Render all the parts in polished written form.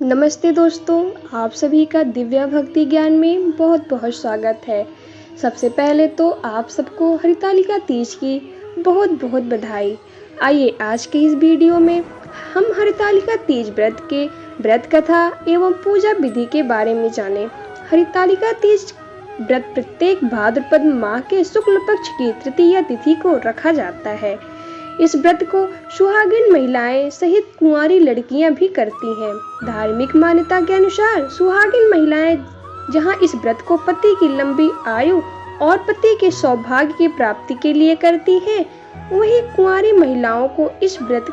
नमस्ते दोस्तों, आप सभी का दिव्या भक्ति ज्ञान में बहुत बहुत स्वागत है। सबसे पहले तो आप सबको हरितालिका तीज की बहुत बहुत बधाई। आइए आज के इस वीडियो में हम हरितालिका तीज व्रत के व्रत कथा एवं पूजा विधि के बारे में जानें। हरितालिका तीज व्रत प्रत्येक भाद्रपद माह के शुक्ल पक्ष की तृतीया तिथि को रखा जाता है। इस व्रत को सुहागिन महिलाएं सहित कुंवारी लड़कियां भी करती हैं। धार्मिक मान्यता के अनुसार सुहागिन महिलाएं जहां इस व्रत को पति की लंबी आयु और पति के सौभाग्य की प्राप्ति के लिए करती हैं, वहीं कुंवारी महिलाओं को इस व्रत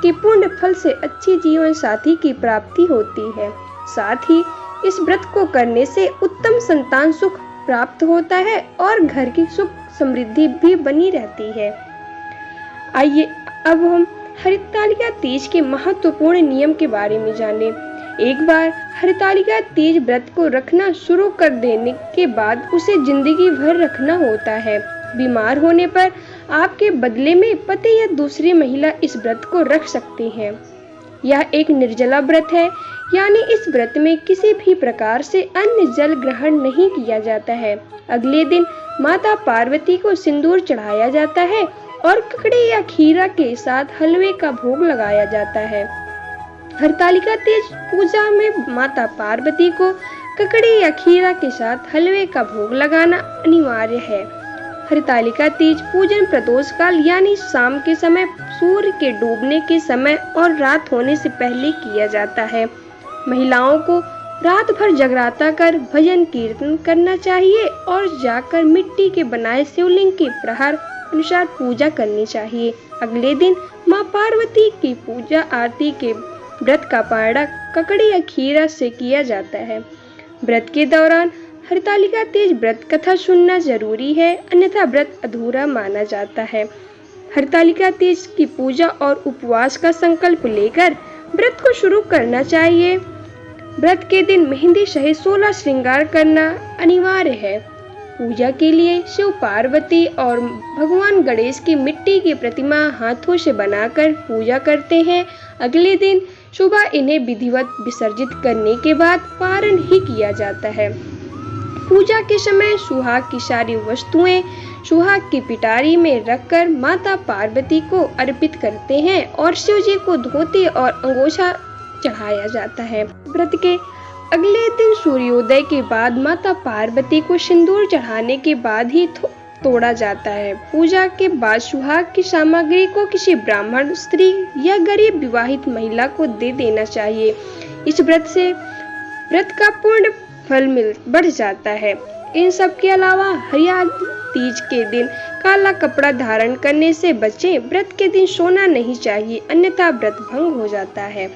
के पुण्य फल से अच्छी जीवन साथी की प्राप्ति होती है। साथ ही इस व्रत को करने से उत्तम संतान सुख प्राप्त होता है और घर की सुख समृद्धि भी बनी रहती है। आइए अब हम हरितालिका तीज के महत्वपूर्ण नियम के बारे में जानें। एक बार हरितालिका तीज व्रत को रखना शुरू कर देने के बाद उसे जिंदगी भर रखना होता है। बीमार होने पर आपके बदले में पति या दूसरी महिला इस व्रत को रख सकती हैं। यह एक निर्जला व्रत है, यानी इस व्रत में किसी भी प्रकार से अन्य जल ग्रहण नहीं किया जाता है। अगले दिन माता पार्वती को सिंदूर चढ़ाया जाता है और ककड़ी या खीरा के साथ हलवे का भोग लगाया जाता है। हरितालिका तीज पूजा में माता पार्वती को ककड़ी या खीरा के साथ हलवे का भोग लगाना अनिवार्य है। हरितालिका तीज पूजन प्रदोष काल यानी शाम के समय, सूर्य के डूबने के समय और रात होने से पहले किया जाता है। महिलाओं को रात भर जगराता कर भजन कीर्तन करना चाहिए और जाकर मिट्टी के बनाए शिवलिंग के प्रहर अनुसार पूजा करनी चाहिए। अगले दिन मां पार्वती की पूजा आरती के व्रत का पारणा ककड़ी या खीरा से किया जाता है। व्रत के दौरान हरितालिका तीज व्रत कथा सुनना जरूरी है, अन्यथा व्रत अधूरा माना जाता है। हरितालिका तीज की पूजा और उपवास का संकल्प लेकर व्रत को शुरू करना चाहिए। व्रत के दिन मेहंदी सहित 16 श्रृंगार करना अनिवार्य है। पूजा के लिए शिव पार्वती और भगवान गणेश की मिट्टी की प्रतिमा हाथों से बनाकर पूजा करते हैं। अगले दिन सुबह इन्हें विधिवत विसर्जित करने के बाद पारण ही किया जाता है। पूजा के समय सुहाग की सारी वस्तुएं सुहाग की पिटारी में रखकर माता पार्वती को अर्पित करते हैं और शिव जी को धोती और अंगोछा चढ़ाया जाता है। व्रत के अगले दिन सूर्योदय के बाद माता पार्वती को सिंदूर चढ़ाने के बाद ही तोड़ा जाता है। पूजा के बाद सुहाग की सामग्री को किसी ब्राह्मण स्त्री या गरीब विवाहित महिला को दे देना चाहिए। इस व्रत से व्रत का पूर्ण फल बढ़ जाता है। इन सब के अलावा हरितालिका तीज के दिन काला कपड़ा धारण करने से बचें। व्रत के दिन सोना नहीं चाहिए, अन्यथा व्रत भंग हो जाता है।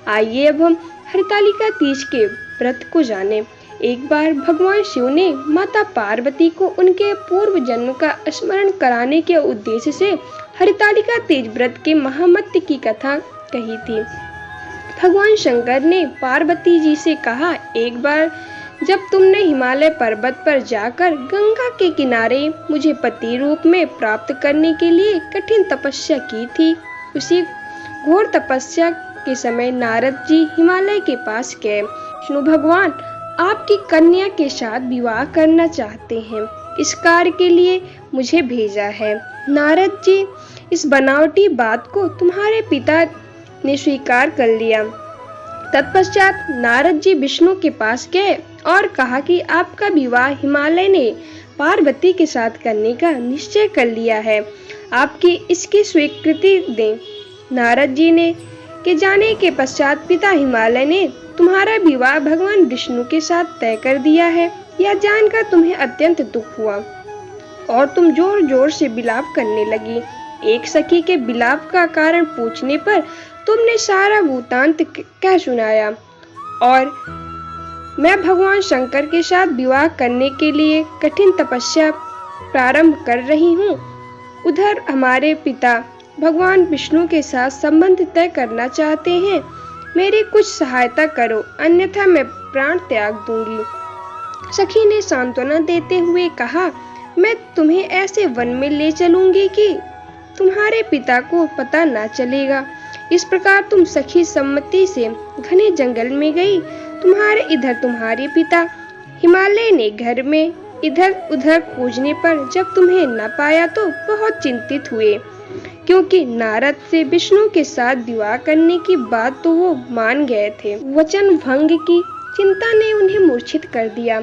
आइए अब हम हरितालिका तीज के व्रत को जानें। एक बार भगवान शिव ने माता पार्वती को उनके पूर्व जन्म का स्मरण कराने के उद्देश्य से हरितालिका तीज व्रत के महात्म्य की कथा कही थी। भगवान शंकर ने पार्वती जी से कहा, एक बार जब तुमने हिमालय पर्वत पर जाकर गंगा के किनारे मुझे पति रूप में प्राप्त करने के लिए कठिन तपस्या की थी, उसी घोर तपस्या के समय नारद जी हिमालय के पास गए। विष्णु भगवान आपकी कन्या के साथ विवाह करना चाहते हैं, इस कार्य के लिए मुझे भेजा है। नारद जी, इस बनावटी बात को तुम्हारे पिता ने स्वीकार कर लिया। तत्पश्चात नारद जी विष्णु के पास गए और कहा कि आपका विवाह हिमालय ने पार्वती के साथ करने का निश्चय कर लिया है, आपकी इसकी स्वीकृति दें। नारद जी ने के जाने के पश्चात पिता हिमालय ने तुम्हारा विवाह भगवान विष्णु के साथ तय कर दिया है। यह जानकर तुम्हें अत्यंत दुख हुआ और तुम जोर जोर से विलाप करने लगी। एक सखी के विलाप का कारण पूछने पर तुमने सारा वृत्तांत कह सुनाया और मैं भगवान शंकर के साथ विवाह करने के लिए कठिन तपस्या प्रारंभ कर रही हूँ। उधर हमारे पिता भगवान विष्णु के साथ संबंध तय करना चाहते हैं। मेरी कुछ सहायता करो, अन्यथा मैं प्राण त्याग दूंगी। सखी ने सांत्वना देते हुए कहा, मैं तुम्हें ऐसे वन में ले चलूंगी कि तुम्हारे पिता को पता ना चलेगा। इस प्रकार तुम सखी सम्मति से घने जंगल में गई। तुम्हारे पिता हिमालय ने घर में इधर उधर खोजने पर जब तुम्हें न पाया तो बहुत चिंतित हुए, क्योंकि नारद से विष्णु के साथ विवाह करने की बात तो वो मान गए थे। वचन भंग की चिंता ने उन्हें मूर्छित कर दिया।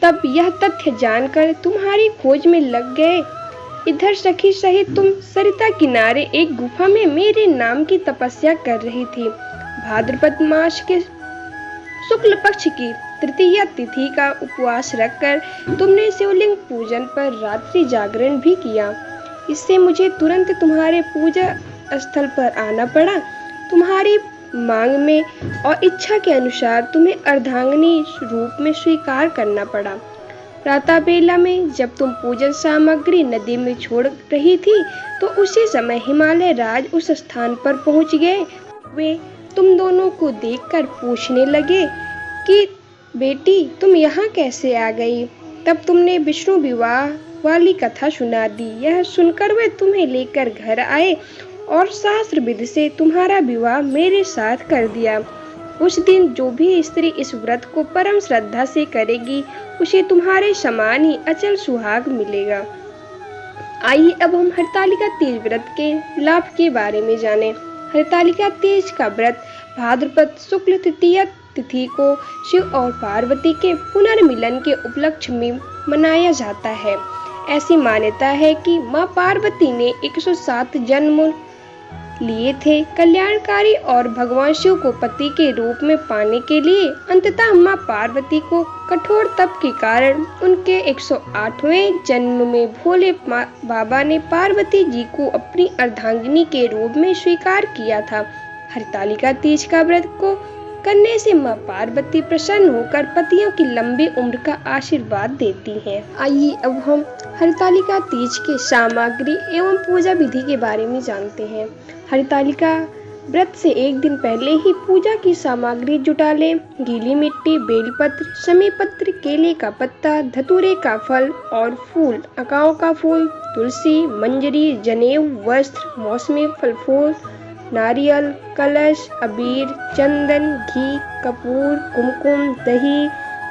तब यह तथ्य जानकर तुम्हारी खोज में लग गए। इधर सखी सहित तुम सरिता किनारे एक गुफा में मेरे नाम की तपस्या कर रही थी। भाद्रपद मास के शुक्ल पक्ष की तृतीया तिथि का उपवास रखकर तुमने शिवलिंग पूजन पर रात्रि जागरण भी किया। इससे मुझे तुरंत तुम्हारे पूजा स्थल पर आना पड़ा। तुम्हारी मांग में और इच्छा के अनुसार तुम्हें अर्धांगिनी रूप में स्वीकार करना पड़ा। प्रातः बेला में जब तुम पूजन सामग्री नदी में छोड़ रही थी तो उसी समय हिमालय राज उस स्थान पर पहुंच गए। वे तुम दोनों को देखकर पूछने लगे कि बेटी तुम यहाँ कैसे आ गई। तब तुमने विष्णु विवाह वाली कथा सुना दी। यह सुनकर वे तुम्हें लेकर घर आए और शास्त्र विधि से तुम्हारा विवाह मेरे साथ कर दिया। उस दिन जो भी स्त्री इस व्रत को परम श्रद्धा से करेगी उसे तुम्हारे समान ही अचल सुहाग मिलेगा। आइए अब हम हरतालिका तीज व्रत के लाभ के बारे में जानें। हरतालिका तीज का व्रत भाद्रपद शुक्ल तृतीया तिथि को शिव और पार्वती के पुनर्मिलन के उपलक्ष्य में मनाया जाता है। ऐसी मान्यता है कि मां पार्वती ने 107 जन्म लिए थे कल्याणकारी और भगवान शिव को पति के रूप में पाने के लिए। अंततः मां पार्वती को कठोर तप के कारण उनके 108वें जन्म में भोले बाबा ने पार्वती जी को अपनी अर्धांगिनी के रूप में स्वीकार किया था। हरतालिका तीज का व्रत को करने से मां पार्वती प्रसन्न होकर पतियों की लंबी उम्र का आशीर्वाद देती हैं। आइए अब हम हरतालिका तीज के सामग्री एवं पूजा विधि के बारे में जानते हैं। हरतालिका व्रत से एक दिन पहले ही पूजा की सामग्री जुटा लें। गीली मिट्टी, बेलपत्र, शमीपत्र, केले का पत्ता, धतूरे का फल और फूल, अकाओं का फूल, तुलसी, मंजरी, जनेऊ, वस्त्र, मौसमी फल फूल, नारियल, कलश, अबीर, चंदन, घी, कपूर, कुमकुम, दही,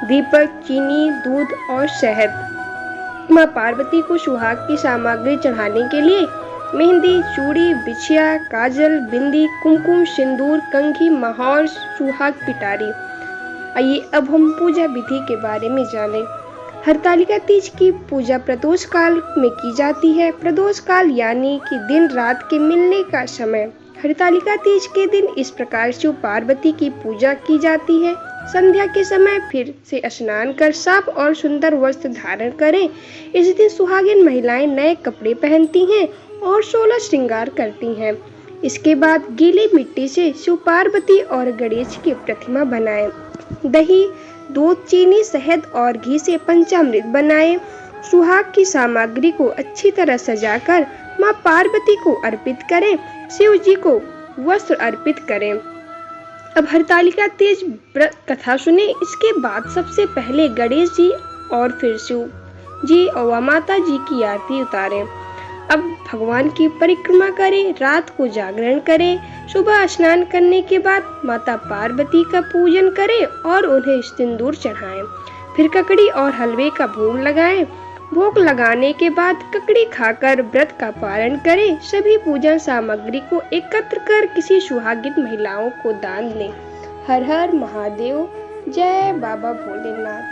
दीपक, चीनी, दूध और शहद। मां पार्वती को सुहाग की सामग्री चढ़ाने के लिए मेहंदी, चूड़ी, बिछिया, काजल, बिंदी, कुमकुम, सिंदूर, कंघी, महावर, सुहाग पिटारी। आइए अब हम पूजा विधि के बारे में जानें। हरतालिका तीज की पूजा प्रदोष काल में की जाती है। प्रदोष काल यानी कि दिन रात के मिलने का समय। हरतालिका तीज के दिन इस प्रकार शिव पार्वती की पूजा की जाती है। संध्या के समय फिर से स्नान कर साफ और सुंदर वस्त्र धारण करें। इस दिन सुहागिन महिलाएं नए कपड़े पहनती हैं और 16 श्रृंगार करती हैं। इसके बाद गीली मिट्टी से शिव पार्वती और गणेश की प्रतिमा बनाएं। दही, दूध, चीनी, शहद और घी से पंचामृत बनाएं। सुहाग की सामग्री को अच्छी तरह सजाकर मां पार्वती को अर्पित करें। शिव जी को वस्त्र अर्पित करें। अब हरतालिका तीज व्रत कथा सुने। इसके बाद सबसे पहले गणेश जी और फिर शिव जी और माता जी की आरती उतारें। अब भगवान की परिक्रमा करें, रात को जागरण करें। सुबह स्नान करने के बाद माता पार्वती का पूजन करें और उन्हें सिंदूर चढ़ाएं। फिर ककड़ी और हलवे का भोग लगाएं। भोग लगाने के बाद ककड़ी खाकर व्रत का पालन करें। सभी पूजन सामग्री को एकत्र कर किसी सुहागिन महिलाओं को दान दें। हर हर महादेव। जय बाबा भोलेनाथ।